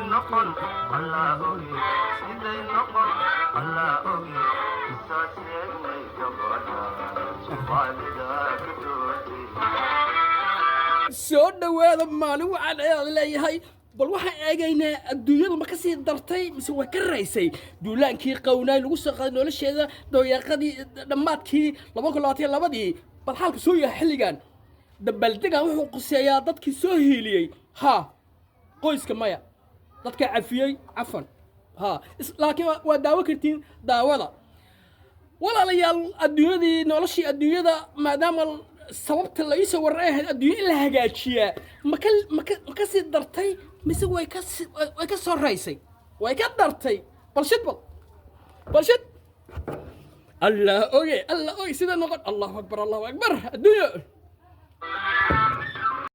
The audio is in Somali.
نقل الله أوي سيدي نقل الله أوي ساسيني جبنا والدك توتي soo dhawaada maalin waxaan ayaad leeyahay bal waxaan eegaynaa adduunyadu ma ka sii dartay mise waa ka raysay duulaankii qownaay lagu soo qaaday nolosheeda dooyaaqadii dhammaadkii 2022 bal xaalku soo yahay xilligan dabaaldegan wuxuu quseeyaa dadkii soo hiiliyey ha qoyska maya dadka cafiyey cafan ha laakiin waa daawo kartiin daawada walaalayaal adduunyadii noloshii adduunyada maadaama sababta la isoo waray ahayd adduunyo in la hagaajiyaa ma ka sii dartay mise way ka soo raysay way ka dartay balshid allah oge sida noqon allahu akbar allahu akbar adduunyo